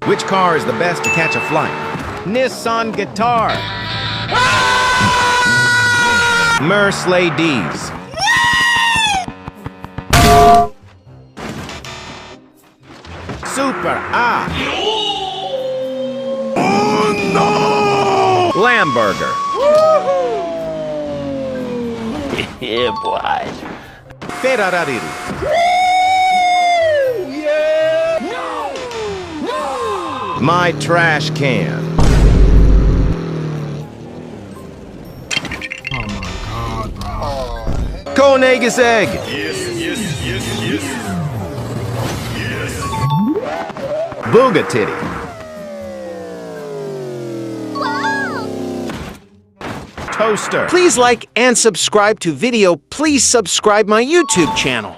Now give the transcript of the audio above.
Which car is the best to catch a flight? Nissan Guitar. Mercedes. Super A. Oh no! Lamburger. Yeah, boy. Ferrari. My trash can. Oh my God, bro. Koenigsegg egg. Yes. Bugatti. Toaster. Please like and subscribe to video. Please subscribe my YouTube channel.